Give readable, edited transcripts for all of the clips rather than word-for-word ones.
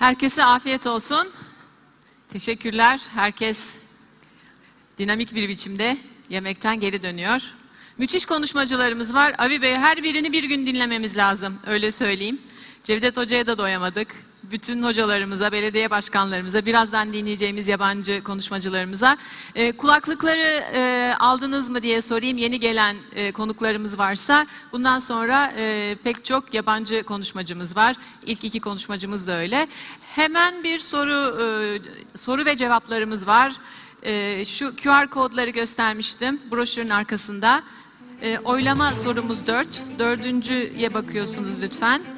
Herkese afiyet olsun. Teşekkürler. Herkes dinamik bir biçimde yemekten geri dönüyor. Müthiş konuşmacılarımız var. Abi Bey, her birini bir gün dinlememiz lazım. Öyle söyleyeyim. Cevdet Hoca'ya da doyamadık. Bütün hocalarımıza, belediye başkanlarımıza, birazdan dinleyeceğimiz yabancı konuşmacılarımıza. Kulaklıkları aldınız mı diye sorayım. Yeni gelen konuklarımız varsa. Bundan sonra pek çok konuşmacımız var. İlk iki konuşmacımız da öyle. Hemen bir soru ve cevaplarımız var. Şu QR kodları göstermiştim broşürün arkasında. Oylama sorumuz 4. Dördüncüye bakıyorsunuz lütfen.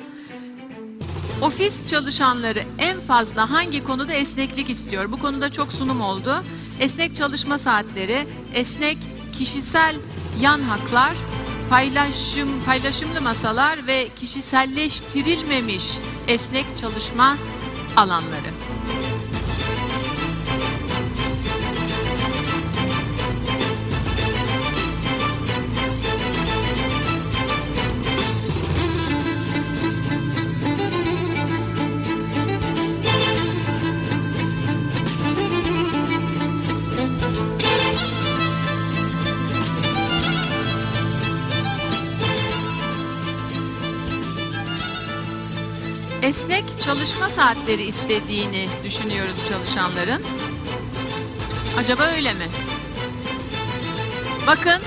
Ofis çalışanları en fazla hangi konuda esneklik istiyor? Bu konuda çok sunum oldu. Esnek çalışma saatleri, esnek kişisel yan haklar, paylaşımlı masalar ve kişiselleştirilmemiş esnek çalışma alanları. Esnek çalışma saatleri istediğini düşünüyoruz çalışanların. Acaba öyle mi? Bakın,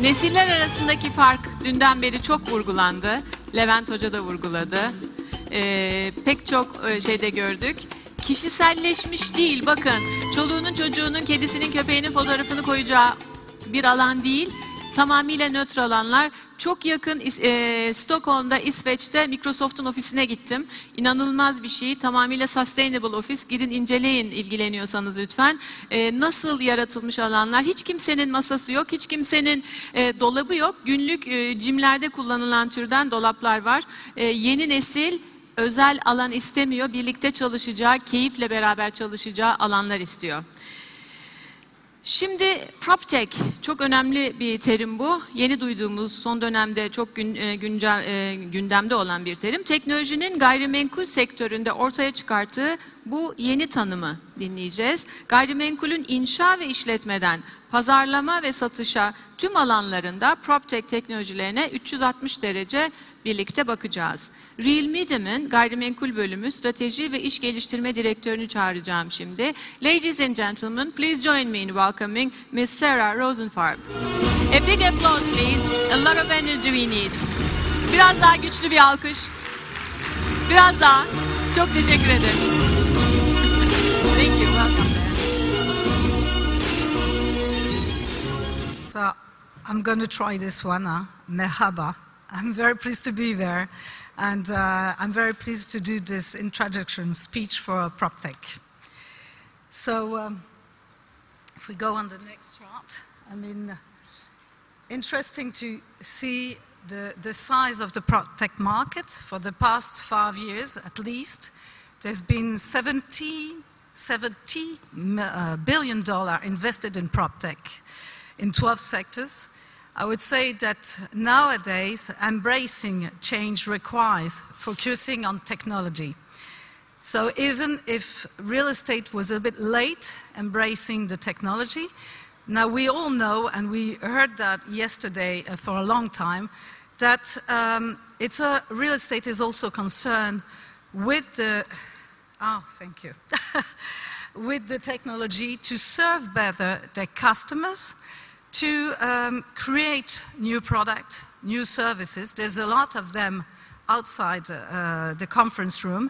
nesiller arasındaki fark dünden beri çok vurgulandı. Levent Hoca da vurguladı. Pek çok şeyde gördük. Kişiselleşmiş değil, bakın. Çoluğunun, çocuğunun, kedisinin, köpeğinin fotoğrafını koyacağı bir alan değil. Tamamıyla nötr alanlar. Çok yakın Stockholm'da, İsveç'te Microsoft'un ofisine gittim. İnanılmaz bir şey. Tamamıyla sustainable ofis. Girin inceleyin ilgileniyorsanız lütfen. Nasıl yaratılmış alanlar? Hiç kimsenin masası yok. Hiç kimsenin dolabı yok. Günlük cimlerde kullanılan türden dolaplar var. Yeni nesil özel alan istemiyor. Birlikte çalışacağı, keyifle beraber çalışacağı alanlar istiyor. Şimdi PropTech çok önemli bir terim bu. Yeni duyduğumuz, son dönemde çok gündemde olan bir terim. Teknolojinin gayrimenkul sektöründe ortaya çıkarttığı bu yeni tanımı dinleyeceğiz. Gayrimenkulün inşa ve işletmeden pazarlama ve satışa tüm alanlarında PropTech teknolojilerine 360 derece birlikte bakacağız. MIDEM'in Gayrimenkul Bölümü, Strateji ve İş Geliştirme Direktörünü çağıracağım şimdi. Ladies and gentlemen, please join me in welcoming Ms. Sara Rozenfarb. A big applause please. A lot of energy we need. Biraz daha güçlü bir alkış. Biraz daha. Çok teşekkür ederim. Thank you. Welcome there. So, I'm going to try this one. Merhaba. I'm very pleased to be there, and I'm very pleased to do this introduction speech for PropTech. So, if we go on the next chart, I mean, interesting to see the size of the PropTech market. For the past 5 years, at least, there's been $70 billion invested in PropTech in 12 sectors. I would say that nowadays, embracing change requires focusing on technology. So even if real estate was a bit late embracing the technology, now we all know, and we heard that yesterday for a long time, that real estate is also concerned with the, thank you, with the technology to serve better their customers, to create new products, new services. There's a lot of them outside the conference room,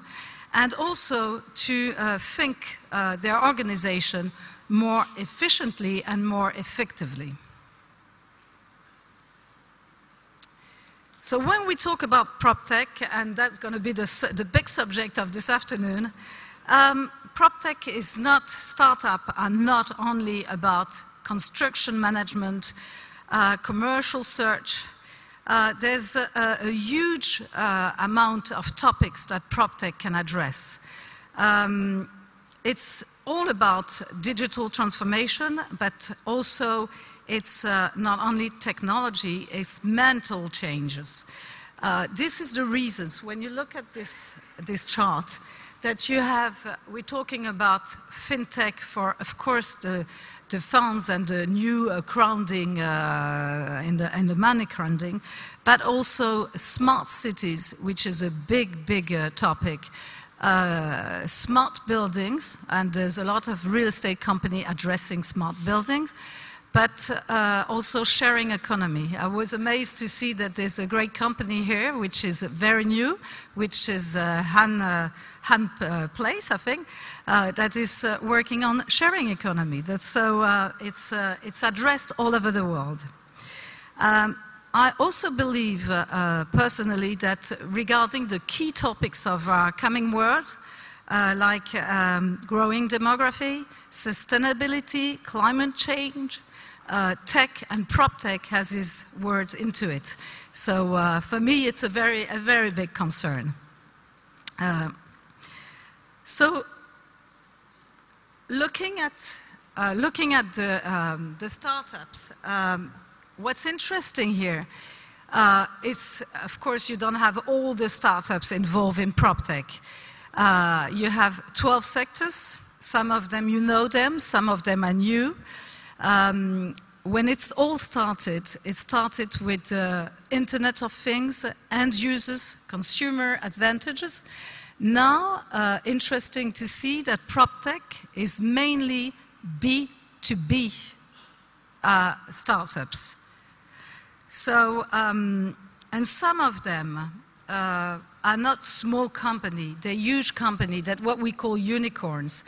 and also to think their organization more efficiently and more effectively. So when we talk about PropTech, and that's going to be the big subject of this afternoon, PropTech is not startup and not only about construction management, commercial search. There's a huge amount of topics that PropTech can address. It's all about digital transformation, but also it's not only technology, it's mental changes. This is the reasons. When you look at this chart, that you have, we're talking about fintech for, of course, the funds and the new crowding and the money crowding, but also smart cities, which is a big topic. Smart buildings, and there's a lot of real estate company addressing smart buildings, but also sharing economy. I was amazed to see that there's a great company here, which is very new, which is Han Place, I think, that is working on sharing economy. That's so it's addressed all over the world. I also believe personally that regarding the key topics of our coming world, like growing demography, sustainability, climate change, tech and prop tech has his words into it. So for me, it's a very big concern. So looking at the startups, what's interesting here is, of course, you don't have all the startups involved in prop tech. You have 12 sectors. Some of them you know them, some of them are new. When it's all started, it started with Internet of Things, end users, consumer advantages. Now, interesting to see that prop tech is mainly B2B startups. So, and some of them are not small company, they're huge company, that what we call unicorns.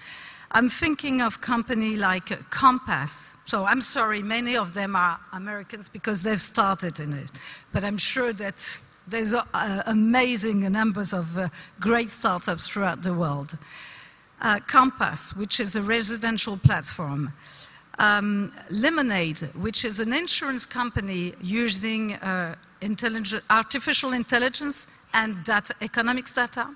I'm thinking of company like Compass. So I'm sorry, many of them are Americans because they've started in it. But I'm sure that there's amazing numbers of great startups throughout the world. Compass, which is a residential platform. Lemonade, which is an insurance company using artificial intelligence and data, economics data.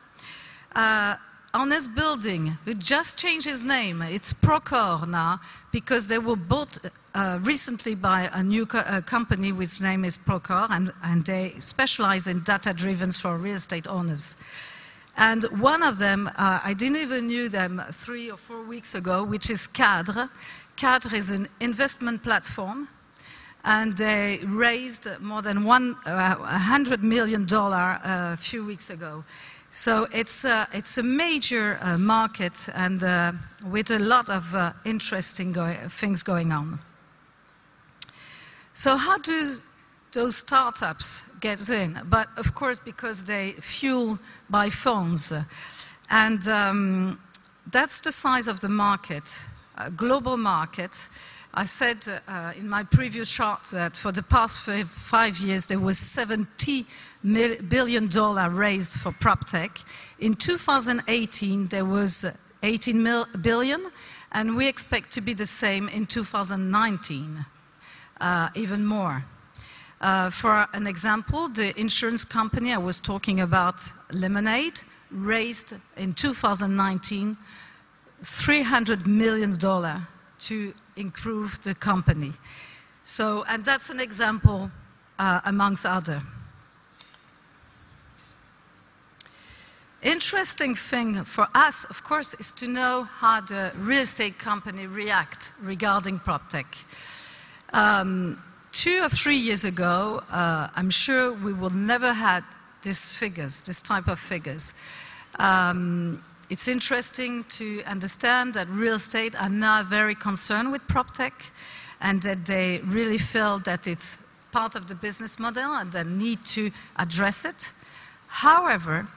Honest Building, who just changed his name. It's Procore now, because they were bought recently by a new company which name is Procore, and they specialize in data-driven for real estate owners. And one of them, I didn't even knew them 3 or 4 weeks ago, which is Cadre. Cadre is an investment platform, and they raised more than $100 million a few weeks ago. So it's a major market, and with a lot of interesting things going on. So how do those startups get in? But of course, because they fuel by phones. And that's the size of the market, global market. I said in my previous chart that for the past 5 years, there was $70 billion raised for prop tech. In 2018, there was 18 billion, and we expect to be the same in 2019, even more. For an example, the insurance company I was talking about, Lemonade, raised in 2019 $300 million to improve the company. So, and that's an example amongst others. Interesting thing for us, of course, is to know how the real estate company react regarding prop tech. 2 or 3 years ago, I'm sure we will never had these figures, this type of figures. It's interesting to understand that real estate are now very concerned with prop tech, and that they really feel that it's part of the business model and they need to address it. However,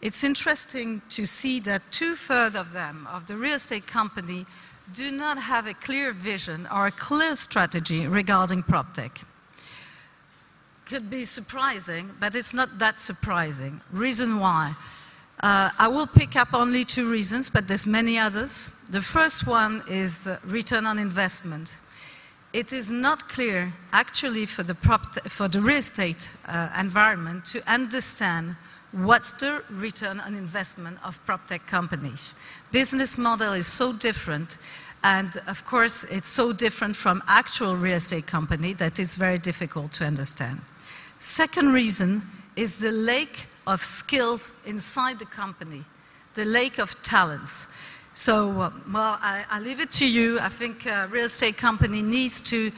it's interesting to see that 2/3 of them, of the real estate company, do not have a clear vision or a clear strategy regarding prop tech. Could be surprising, but it's not that surprising. Reason why? I will pick up only 2 reasons, but there's many others. The first one is return on investment. It is not clear, actually, for the real estate environment to understand what's the return on investment of prop tech companies. Business model is so different, and of course it's so different from actual real estate company that it's very difficult to understand. Second reason is the lack of skills inside the company. the lake of talents. So, well, I leave it to you. I think a real estate company needs to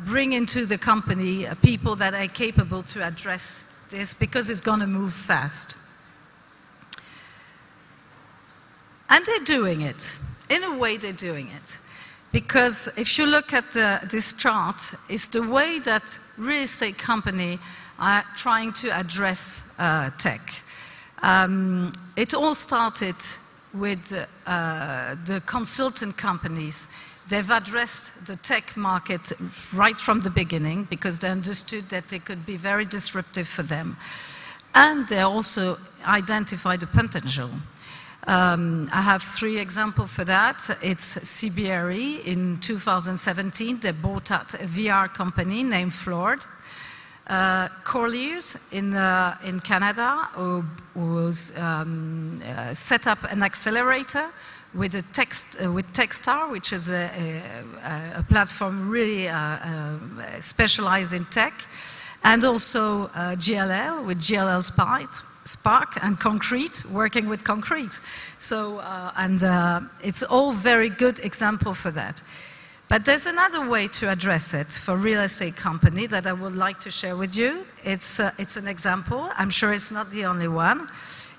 bring into the company people that are capable to address this, because it's going to move fast. And they're doing it. In a way, they're doing it. Because if you look at this chart, it's the way that real estate companies are trying to address tech. It all started with the consultant companies. They've addressed the tech market right from the beginning because they understood that they could be very disruptive for them. And they also identified the potential. I have 3 examples for that. It's CBRE in 2017. They bought out a VR company named Floored. Corliers in Canada, who set up an accelerator with Techstar, which is a platform really specialized in tech, and also GLL with GLL Spark and Concrete, working with concrete. So, it's all very good example for that. But there's another way to address it for real estate company that I would like to share with you. It's an example. I'm sure it's not the only one.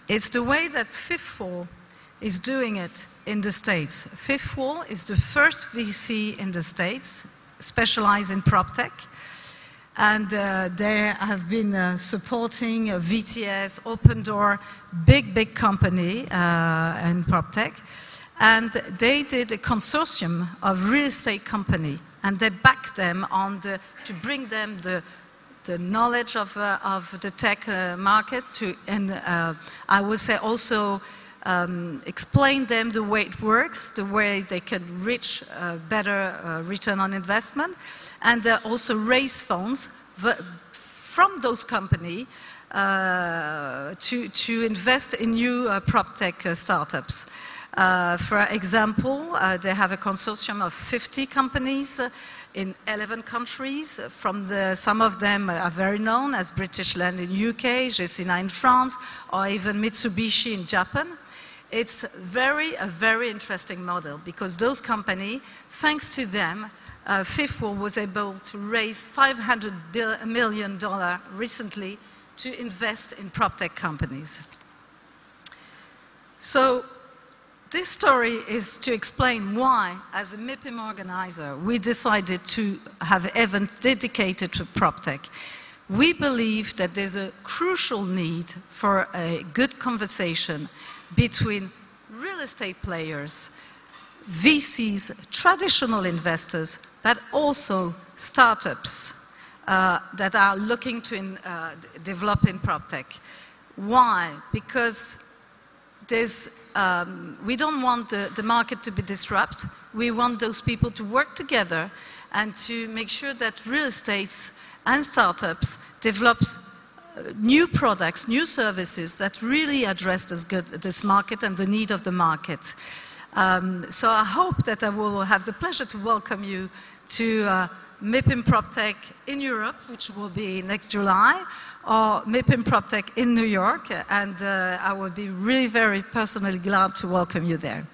It's the way that Fifth Wall is doing it in the States. Fifth Wall is the first VC in the States, specialized in PropTech. And they have been supporting VTS, Open Door, big company in PropTech. And they did a consortium of real estate company, and they backed them on to bring them the knowledge of the tech market and I would say also explain them the way it works, the way they can reach better return on investment, and also raise funds from those companies to invest in new PropTech startups. For example, they have a consortium of 50 companies in 11 countries. Some of them are very known, as British Land in UK, Gecina in France, or even Mitsubishi in Japan. It's a very interesting model, because those companies, thanks to them, Fifth Wall was able to raise $500 million recently to invest in PropTech companies. So, this story is to explain why, as a MIPIM organizer, we decided to have events dedicated to PropTech. We believe that there's a crucial need for a good conversation between real estate players, VCs, traditional investors, but also startups that are looking to develop in PropTech. Why? Because we don't want the market to be disrupted. We want those people to work together and to make sure that real estate and startups develop new products, new services that really address this market and the need of the market. So I hope that I will have the pleasure to welcome you to MIPIM PropTech in Europe, which will be next July, or MIPIM PropTech in New York, and I would be really very personally glad to welcome you there.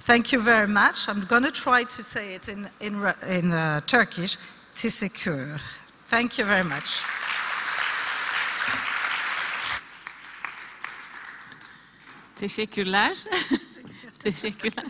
Thank you very much. I'm going to try to say it in Turkish. Teşekkür. Thank you very much. Teşekkürler. Teşekkürler.